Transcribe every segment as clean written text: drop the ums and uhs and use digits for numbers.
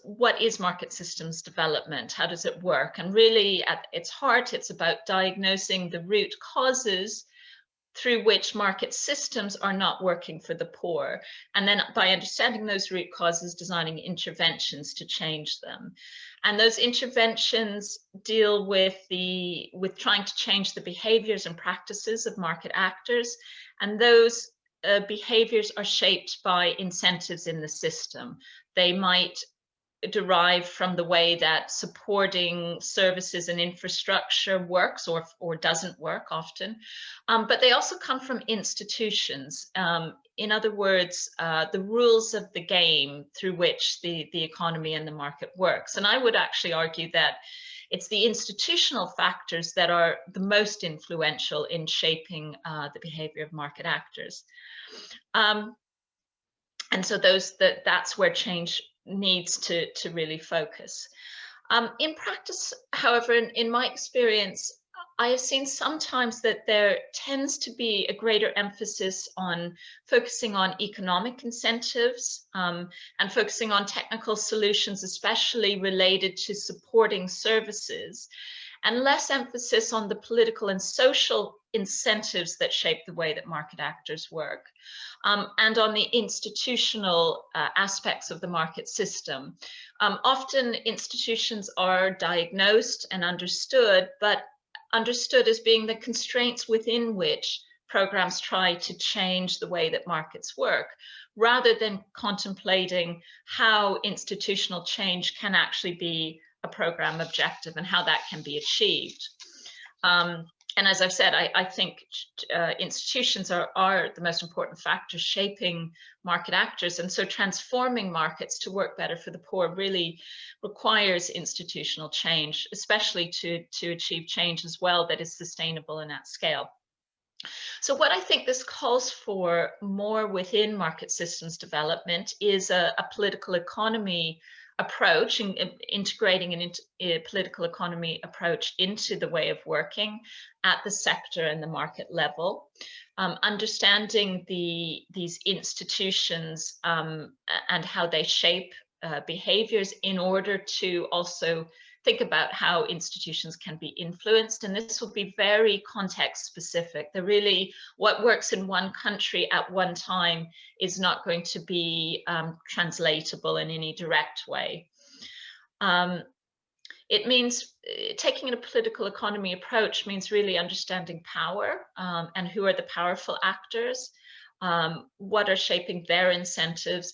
what is market systems development? How does it work? And really, at its heart, it's about diagnosing the root causes through which market systems are not working for the poor. And then by understanding those root causes, designing interventions to change them. And those interventions deal with trying to change the behaviors and practices of market actors. And those behaviors are shaped by incentives in the system. They might derive from the way that supporting services and infrastructure works or doesn't work often, but they also come from institutions. In other words, the rules of the game through which the economy and the market works. And I would actually argue that it's the institutional factors that are the most influential in shaping the behavior of market actors. And so that's where change needs to really focus. In practice, however, in my experience, I have seen sometimes that there tends to be a greater emphasis on focusing on economic incentives and focusing on technical solutions, especially related to supporting services, and less emphasis on the political and social incentives that shape the way that market actors work, and on the institutional aspects of the market system. Often institutions are diagnosed and understood, but understood as being the constraints within which programs try to change the way that markets work, rather than contemplating how institutional change can actually be a program objective and how that can be achieved. And as I've said, I think institutions are the most important factor shaping market actors. And so transforming markets to work better for the poor really requires institutional change, especially to achieve change as well that is sustainable and at scale. So what I think this calls for more within market systems development is a political economy approach, and integrating a political economy approach into the way of working at the sector and the market level, understanding these institutions and how they shape behaviors in order to also think about how institutions can be influenced. And this will be very context specific. What works in one country at one time is not going to be translatable in any direct way. It means taking a political economy approach means really understanding power and who are the powerful actors, what are shaping their incentives,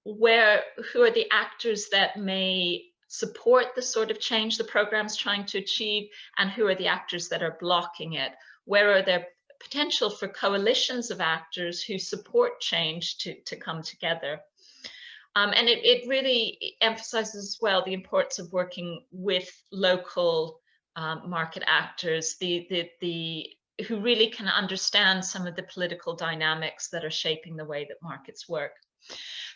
who are the actors that may support the sort of change the program's trying to achieve, and who are the actors that are blocking it. Where are there potential for coalitions of actors who support change to come together? And it really emphasizes as well the importance of working with local market actors, who really can understand some of the political dynamics that are shaping the way that markets work.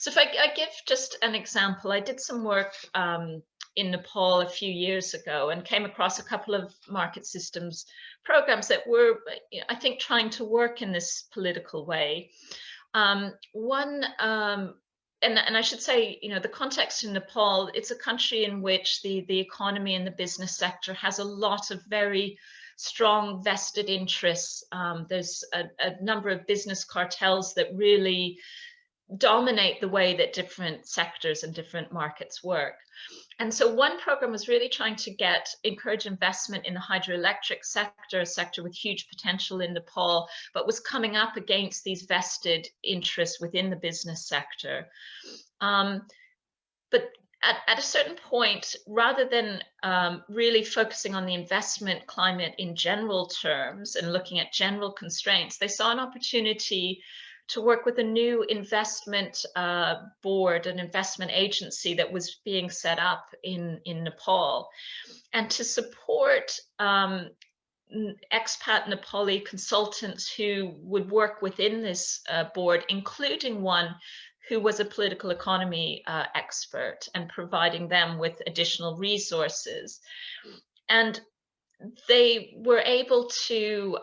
So if I give just an example, I did some work in Nepal a few years ago and came across a couple of market systems programs that were, I think, trying to work in this political way. One, and I should say, the context in Nepal, it's a country in which the economy and the business sector has a lot of very strong vested interests. There's a number of business cartels that really dominate the way that different sectors and different markets work. And so one program was really trying to encourage investment in the hydroelectric sector, a sector with huge potential in Nepal, but was coming up against these vested interests within the business sector. But at a certain point, rather than really focusing on the investment climate in general terms and looking at general constraints, they saw an opportunity to work with a new investment board, an investment agency that was being set up in Nepal, and to support expat Nepali consultants who would work within this board, including one who was a political economy expert, and providing them with additional resources. And they were able to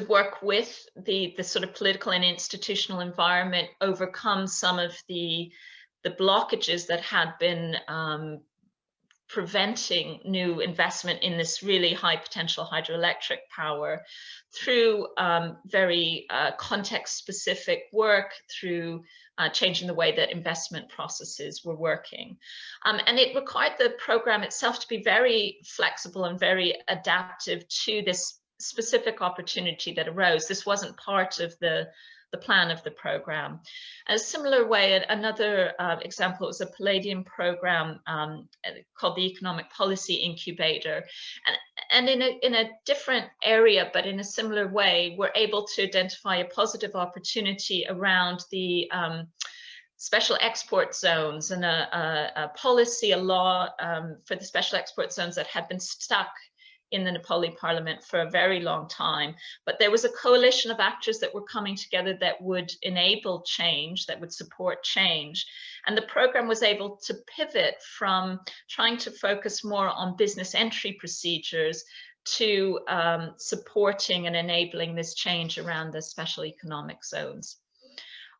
work with the sort of political and institutional environment, overcome some of the the blockages that had been preventing new investment in this really high potential hydroelectric power through very context-specific work, through changing the way that investment processes were working. And it required the program itself to be very flexible and very adaptive to this specific opportunity that arose. This wasn't part of the plan of the program. In a similar way, another example was a Palladium program called the Economic Policy Incubator. And in a different area, but in a similar way, we're able to identify a positive opportunity around the special export zones and a policy, a law for the special export zones that had been stuck in the Nepali parliament for a very long time. But there was a coalition of actors that were coming together that would enable change, that would support change. And the program was able to pivot from trying to focus more on business entry procedures to supporting and enabling this change around the special economic zones.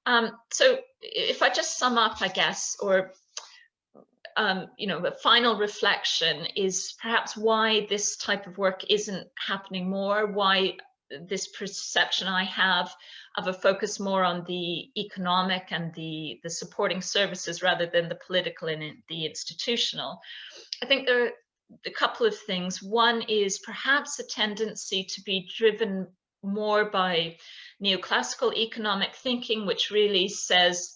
So if I just sum up, I guess, or you know, the final reflection is perhaps why this type of work isn't happening more, why this perception I have of a focus more on the economic and the supporting services rather than the political and the institutional. I think there are a couple of things. One is perhaps a tendency to be driven more by neoclassical economic thinking, which really says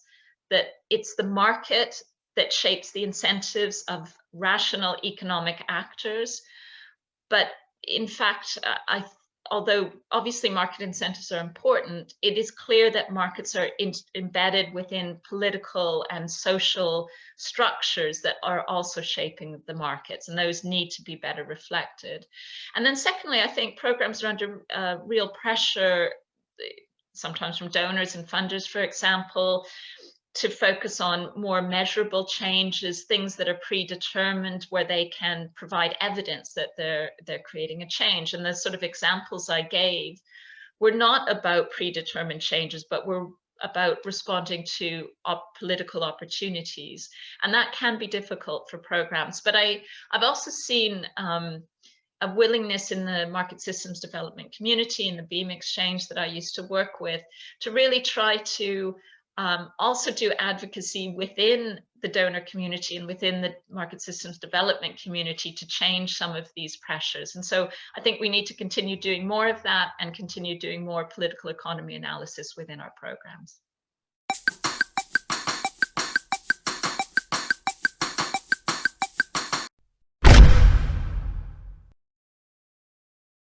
that it's the market that shapes the incentives of rational economic actors. But in fact, although obviously market incentives are important, it is clear that markets are embedded within political and social structures that are also shaping the markets, and those need to be better reflected. And then secondly, I think programs are under real pressure, sometimes from donors and funders, for example, to focus on more measurable changes, things that are predetermined, where they can provide evidence that they're creating a change. And the sort of examples I gave were not about predetermined changes, but were about responding to political opportunities. And that can be difficult for programs. But I've also seen a willingness in the market systems development community, in the Beam Exchange that I used to work with, to really try to also do advocacy within the donor community and within the market systems development community to change some of these pressures. And so I think we need to continue doing more of that and continue doing more political economy analysis within our programs.